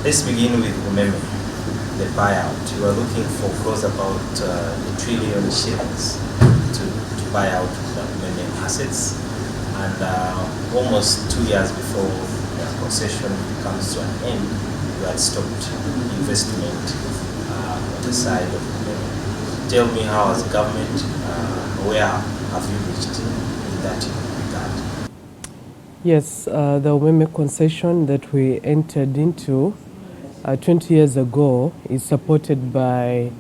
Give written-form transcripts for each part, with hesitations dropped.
Let's begin with Umeme, the buyout. You are looking for close about a trillion shillings to buy out the Umeme assets, and almost 2 years before the concession comes to an end, you had stopped investment on the side of Umeme. Tell me, how as a government, where have you reached in that regard? Yes, the Umeme concession that we entered into 20 years ago is supported by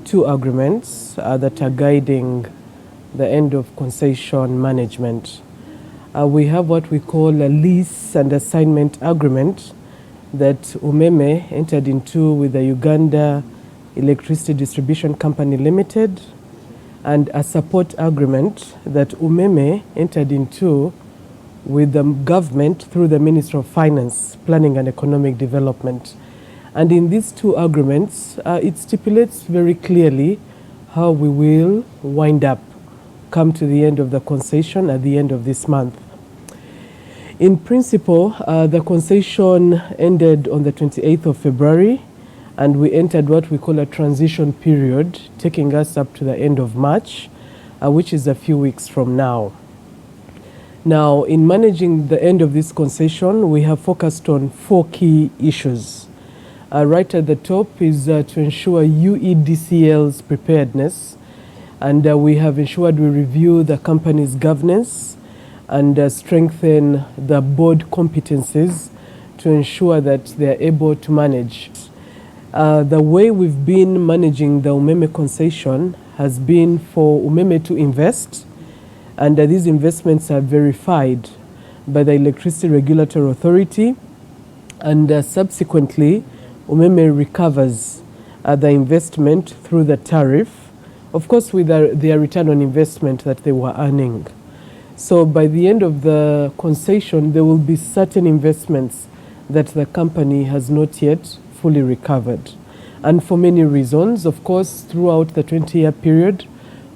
two agreements that are guiding the end of concession management. We have what we call a lease and assignment agreement that Umeme entered into with the Uganda Electricity Distribution Company Limited, and a support agreement that Umeme entered into with the government through the Ministry of Finance, Planning and Economic Development. And in these two agreements, it stipulates very clearly how we will wind up, come to the end of the concession at the end of this month. In principle, the concession ended on the 28th of February, and we entered what we call a transition period, taking us up to the end of March, which is a few weeks from now. Now, in managing the end of this concession, we have focused on four key issues. Right at the top is to ensure UEDCL's preparedness, and we have ensured we review the company's governance and strengthen the board competencies to ensure that they are able to manage. The way we've been managing the Umeme concession has been for Umeme to invest, and these investments are verified by the Electricity Regulatory Authority, and subsequently Umeme recovers the investment through the tariff, of course with their return on investment that they were earning. So by the end of the concession, there will be certain investments that the company has not yet fully recovered. And for many reasons, of course, throughout the 20-year period,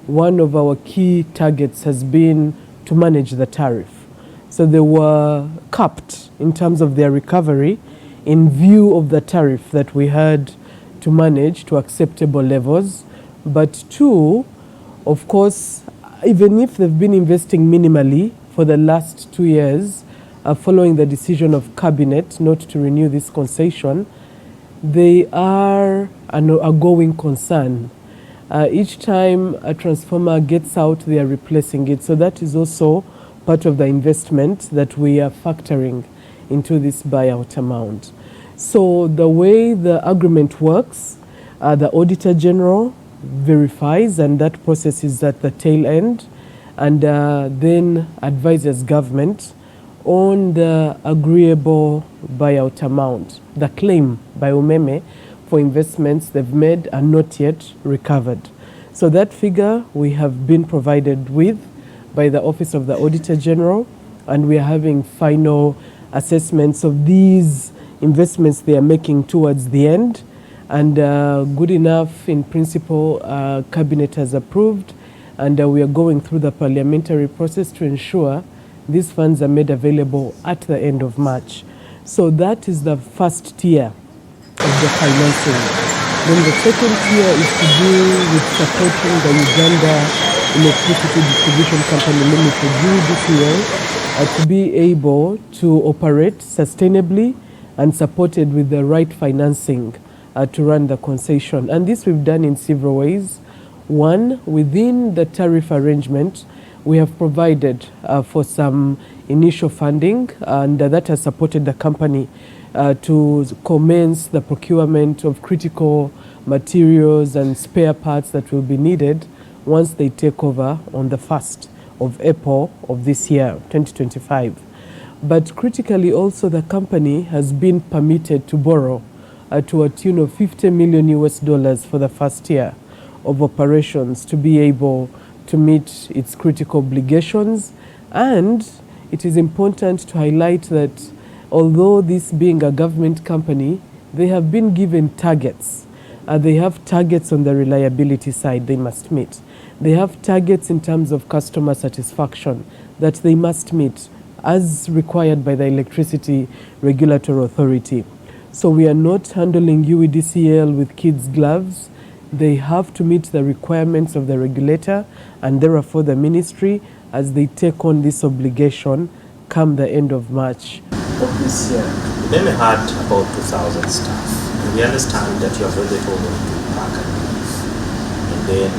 one of our key targets has been to manage the tariff. So they were capped in terms of their recovery in view of the tariff that we had to manage to acceptable levels. But two, of course, even if they've been investing minimally for the last 2 years, following the decision of Cabinet not to renew this concession, they are a going concern. Each time a transformer gets out, they are replacing it. So that is also part of the investment that we are factoring into this buyout amount. So the way the agreement works, the Auditor General verifies, and that process is at the tail end, and then advises government on the agreeable buyout amount, the claim by Umeme for investments they've made and not yet recovered. So that figure we have been provided with by the Office of the Auditor General, and we are having final assessments of these investments they are making towards the end. And good enough, in principle, Cabinet has approved, and we are going through the parliamentary process to ensure these funds are made available at the end of March. So that is the first tier of the financing. Then the second tier is to do with supporting the Uganda Electricity Distribution Company Limited, UEDCL, to be able to operate sustainably and supported with the right financing to run the concession. And this we've done in several ways. One, within the tariff arrangement, we have provided for some initial funding, and that has supported the company to commence the procurement of critical materials and spare parts that will be needed once they take over on the 1st of April of this year, 2025. But critically also, the company has been permitted to borrow to a tune of $50 million for the first year of operations to be able to meet its critical obligations. And it is important to highlight that although this being a government company, they have been given targets. They have targets on the reliability side they must meet. They have targets in terms of customer satisfaction that they must meet as required by the Electricity Regulatory Authority. So we are not handling UEDCL with kids' gloves. They have to meet the requirements of the regulator and therefore the ministry as they take on this obligation come the end of March. Of this year, Umeme had about 2,000 staff. And we understand that you have already told them to pack and leave and then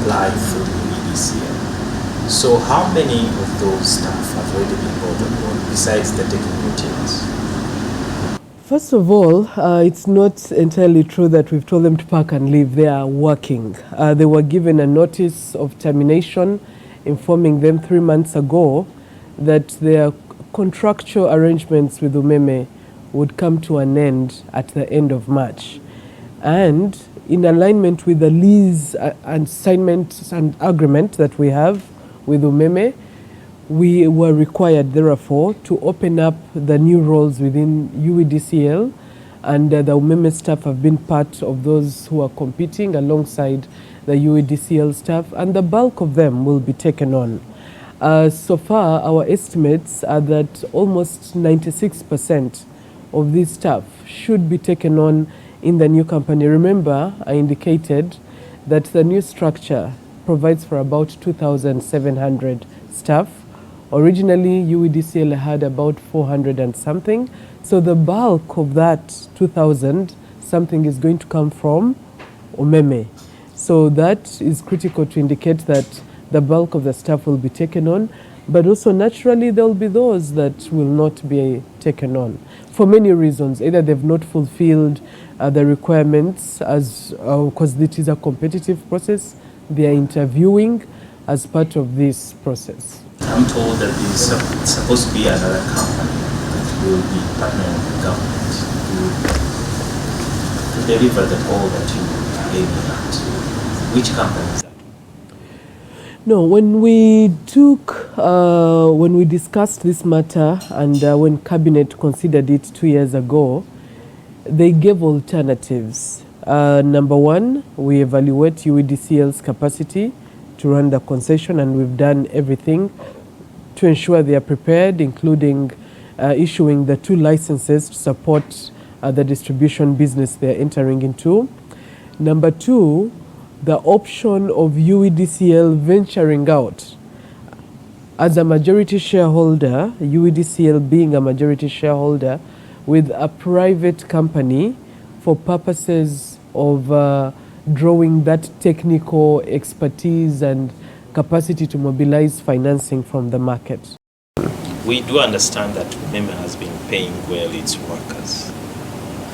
apply for UEDCL. So how many of those staff have already been brought on board besides the technical teams? First of all, it's not entirely true that we've told them to pack and leave. They are working. They were given a notice of termination, informing them 3 months ago that their contractual arrangements with Umeme would come to an end at the end of March. And in alignment with the lease and assignment and agreement that we have with Umeme, we were required, therefore, to open up the new roles within UEDCL, and the Umeme staff have been part of those who are competing alongside the UEDCL staff, and the bulk of them will be taken on. So far, our estimates are that almost 96% of these staff should be taken on in the new company. Remember, I indicated that the new structure provides for about 2,700 staff. Originally, UEDCL had about 400 and something. So the bulk of that 2,000 something is going to come from Umeme. So that is critical to indicate that the bulk of the staff will be taken on. But also naturally there will be those that will not be taken on for many reasons. Either they've not fulfilled the requirements as because it is a competitive process. They are interviewing as part of this process. I'm told that this is supposed to be another company that will be partnering with the government to deliver the goal that you are aiming at. Which company is that? No, when we discussed this matter and when Cabinet considered it 2 years ago, they gave alternatives. Number one, we evaluate UEDCL's capacity to run the concession, and we've done everything to ensure they are prepared, including issuing the 2 licenses to support the distribution business they're entering into. Number 2, the option of UEDCL venturing out as a majority shareholder, UEDCL being a majority shareholder with a private company for purposes of drawing that technical expertise and capacity to mobilize financing from the market. We do understand that Umeme has been paying well its workers.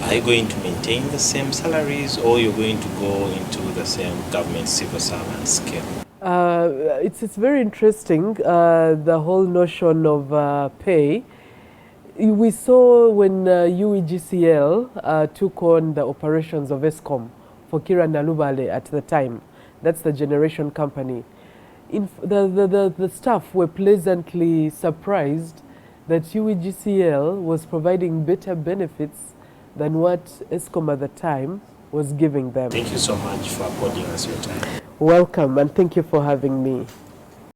Are you going to maintain the same salaries, or you're going to go into the same government civil servant scale? It's very interesting, the whole notion of pay. We saw when UEGCL took on the operations of ESCOM for Kira Nalubale at the time. That's the generation company. The staff were pleasantly surprised that UEGCL was providing better benefits than what ESCOM at the time was giving them. Thank you so much for affording us your time. Welcome, and thank you for having me.